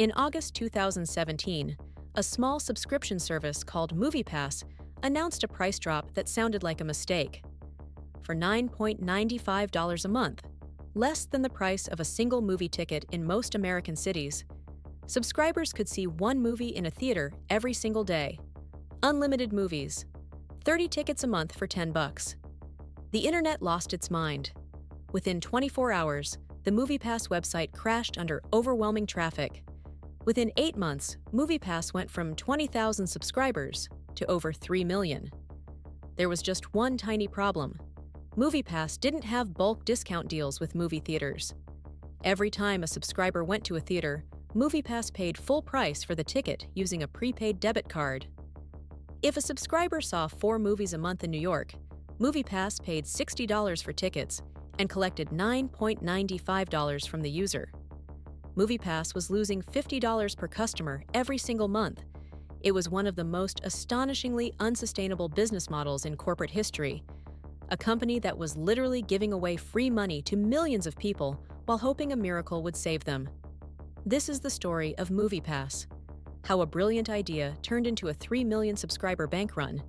In August 2017, a small subscription service called MoviePass announced a price drop that sounded like a mistake. For $9.95 a month, less than the price of a single movie ticket in most American cities, subscribers could see one movie in a theater every single day. Unlimited movies. 30 tickets a month for $10. The internet lost its mind. Within 24 hours, the MoviePass website crashed under overwhelming traffic. Within 8 months, MoviePass went from 20,000 subscribers to over 3 million. There was just one tiny problem. MoviePass didn't have bulk discount deals with movie theaters. Every time a subscriber went to a theater, MoviePass paid full price for the ticket using a prepaid debit card. If a subscriber saw 4 movies a month in New York, MoviePass paid $60 for tickets and collected $9.95 from the user. MoviePass was losing $50 per customer every single month. It was one of the most astonishingly unsustainable business models in corporate history. A company that was literally giving away free money to millions of people while hoping a miracle would save them. This is the story of MoviePass, how a brilliant idea turned into a 3 million subscriber bank run,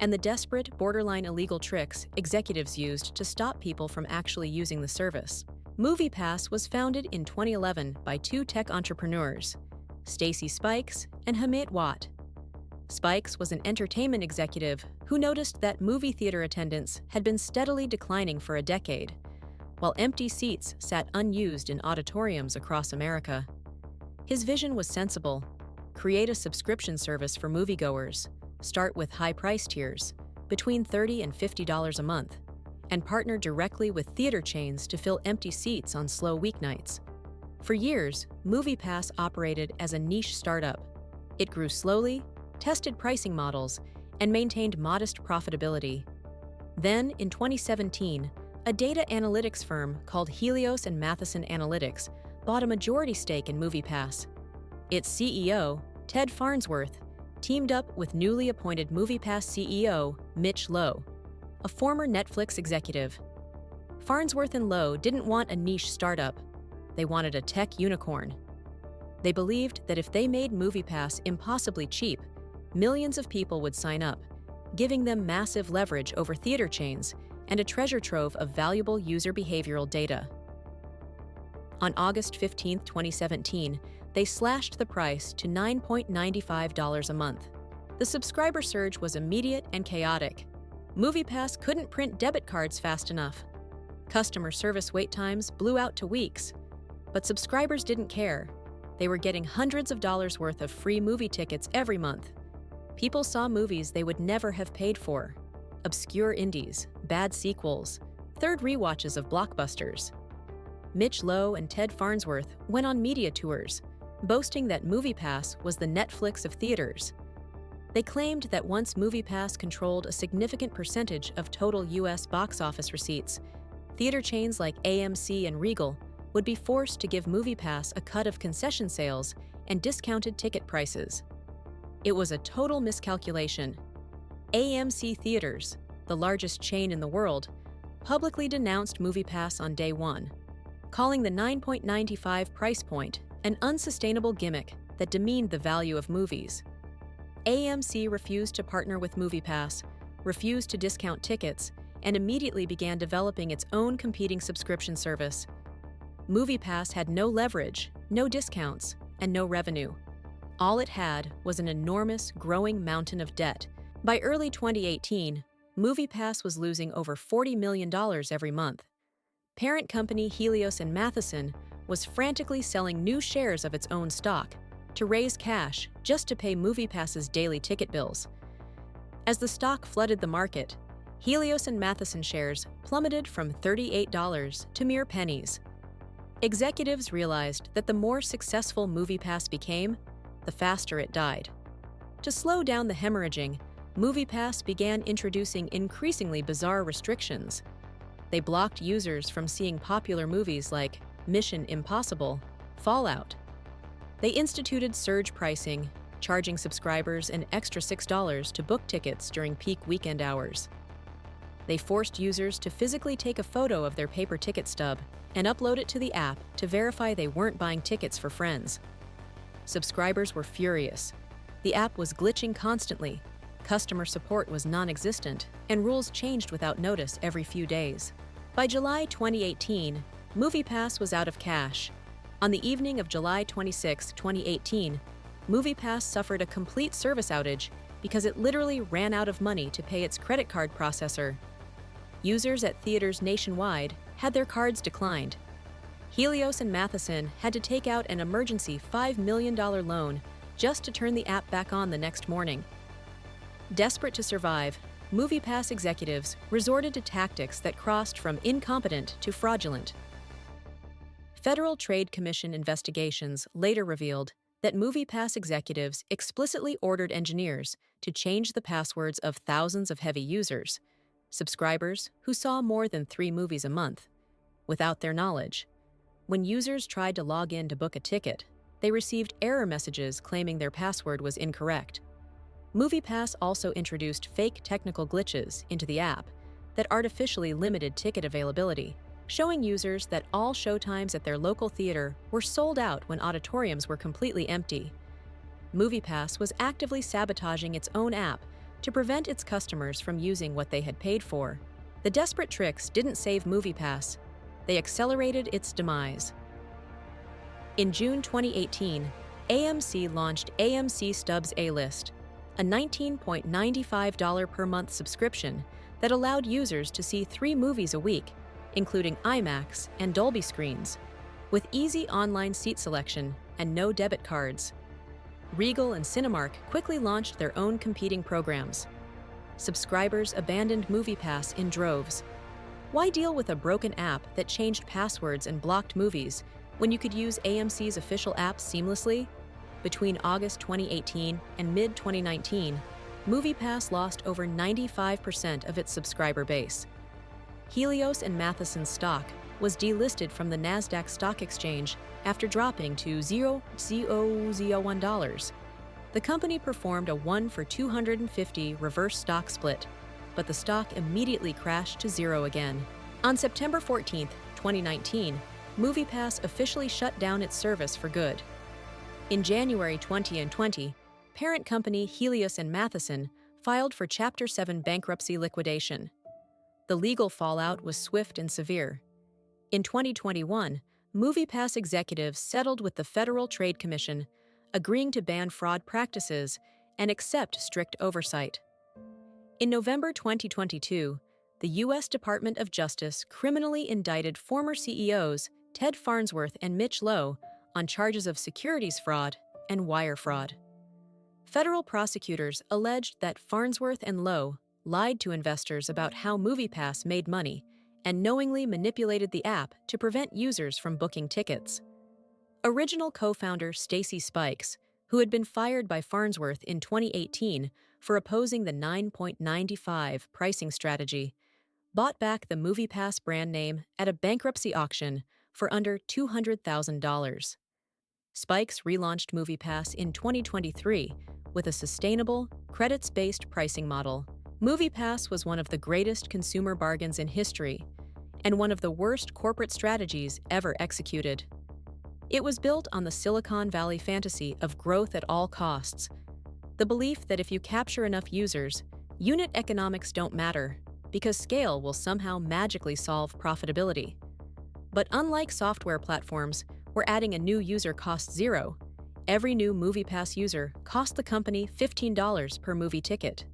and the desperate, borderline illegal tricks executives used to stop people from actually using the service. MoviePass was founded in 2011 by 2 tech entrepreneurs, Stacy Spikes and Hamid Watt. Spikes was an entertainment executive who noticed that movie theater attendance had been steadily declining for a decade, while empty seats sat unused in auditoriums across America. His vision was sensible: create a subscription service for moviegoers, start with high price tiers, between $30 and $50 a month, and partner directly with theater chains to fill empty seats on slow weeknights. For years, MoviePass operated as a niche startup. It grew slowly, tested pricing models, and maintained modest profitability. Then, in 2017, a data analytics firm called Helios and Matheson Analytics bought a majority stake in MoviePass. Its CEO, Ted Farnsworth, teamed up with newly appointed MoviePass CEO Mitch Lowe, a former Netflix executive. Farnsworth and Lowe didn't want a niche startup. They wanted a tech unicorn. They believed that if they made MoviePass impossibly cheap, millions of people would sign up, giving them massive leverage over theater chains and a treasure trove of valuable user behavioral data. On August 15, 2017, they slashed the price to $9.95 a month. The subscriber surge was immediate and chaotic. MoviePass couldn't print debit cards fast enough. Customer service wait times blew out to weeks. But subscribers didn't care. They were getting hundreds of dollars worth of free movie tickets every month. People saw movies they would never have paid for: obscure indies, bad sequels, third rewatches of blockbusters. Mitch Lowe and Ted Farnsworth went on media tours, boasting that MoviePass was the Netflix of theaters. They claimed that once MoviePass controlled a significant percentage of total U.S. box office receipts, theater chains like AMC and Regal would be forced to give MoviePass a cut of concession sales and discounted ticket prices. It was a total miscalculation. AMC Theaters, the largest chain in the world, publicly denounced MoviePass on day one, calling the $9.95 price point an unsustainable gimmick that demeaned the value of movies. AMC refused to partner with MoviePass, refused to discount tickets, and immediately began developing its own competing subscription service. MoviePass had no leverage, no discounts, and no revenue. All it had was an enormous, growing mountain of debt. By early 2018, MoviePass was losing over $40 million every month. Parent company Helios and Matheson was frantically selling new shares of its own stock to raise cash just to pay MoviePass's daily ticket bills. As the stock flooded the market, Helios and Matheson shares plummeted from $38 to mere pennies. Executives realized that the more successful MoviePass became, the faster it died. To slow down the hemorrhaging, MoviePass began introducing increasingly bizarre restrictions. They blocked users from seeing popular movies like Mission Impossible, Fallout. They instituted surge pricing, charging subscribers an extra $6 to book tickets during peak weekend hours. They forced users to physically take a photo of their paper ticket stub and upload it to the app to verify they weren't buying tickets for friends. Subscribers were furious. The app was glitching constantly, customer support was non-existent, and rules changed without notice every few days. By July 2018, MoviePass was out of cash. On the evening of July 26, 2018, MoviePass suffered a complete service outage because it literally ran out of money to pay its credit card processor. Users at theaters nationwide had their cards declined. Helios and Matheson had to take out an emergency $5 million loan just to turn the app back on the next morning. Desperate to survive, MoviePass executives resorted to tactics that crossed from incompetent to fraudulent. Federal Trade Commission investigations later revealed that MoviePass executives explicitly ordered engineers to change the passwords of thousands of heavy users, subscribers who saw more than 3 movies a month, without their knowledge. When users tried to log in to book a ticket, they received error messages claiming their password was incorrect. MoviePass also introduced fake technical glitches into the app that artificially limited ticket availability, showing users that all showtimes at their local theater were sold out when auditoriums were completely empty. MoviePass was actively sabotaging its own app to prevent its customers from using what they had paid for. The desperate tricks didn't save MoviePass, they accelerated its demise. In June 2018, AMC launched AMC Stubs A-List, a $19.95 per month subscription that allowed users to see 3 movies a week, including IMAX and Dolby screens, with easy online seat selection and no debit cards. Regal and Cinemark quickly launched their own competing programs. Subscribers abandoned MoviePass in droves. Why deal with a broken app that changed passwords and blocked movies when you could use AMC's official app seamlessly? Between August 2018 and mid-2019, MoviePass lost over 95% of its subscriber base. Helios and Matheson's stock was delisted from the NASDAQ stock exchange after dropping to $0.001. The company performed a 1-for-250 reverse stock split, but the stock immediately crashed to zero again. On September 14, 2019, MoviePass officially shut down its service for good. In January 2020, parent company Helios and Matheson filed for Chapter 7 bankruptcy liquidation. The legal fallout was swift and severe. In 2021, MoviePass executives settled with the Federal Trade Commission, agreeing to ban fraud practices and accept strict oversight. In November 2022, the U.S. Department of Justice criminally indicted former CEOs Ted Farnsworth and Mitch Lowe on charges of securities fraud and wire fraud. Federal prosecutors alleged that Farnsworth and Lowe lied to investors about how MoviePass made money and knowingly manipulated the app to prevent users from booking tickets. Original co-founder Stacy Spikes, who had been fired by Farnsworth in 2018 for opposing the 9.95 pricing strategy, bought back the MoviePass brand name at a bankruptcy auction for under $200,000. Spikes relaunched MoviePass in 2023 with a sustainable, credits-based pricing model. MoviePass was one of the greatest consumer bargains in history and one of the worst corporate strategies ever executed. It was built on the Silicon Valley fantasy of growth at all costs, the belief that if you capture enough users, unit economics don't matter because scale will somehow magically solve profitability. But unlike software platforms, where adding a new user costs $0, every new MoviePass user cost the company $15 per movie ticket.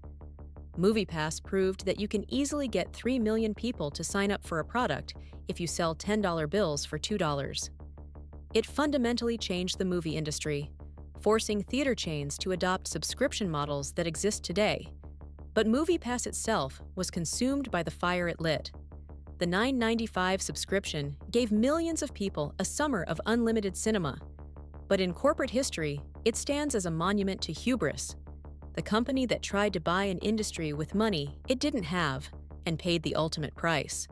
MoviePass proved that you can easily get 3 million people to sign up for a product if you sell $10 bills for $2. It fundamentally changed the movie industry, forcing theater chains to adopt subscription models that exist today. But MoviePass itself was consumed by the fire it lit. The $9.95 subscription gave millions of people a summer of unlimited cinema. But in corporate history, it stands as a monument to hubris, the company that tried to buy an industry with money it didn't have and paid the ultimate price.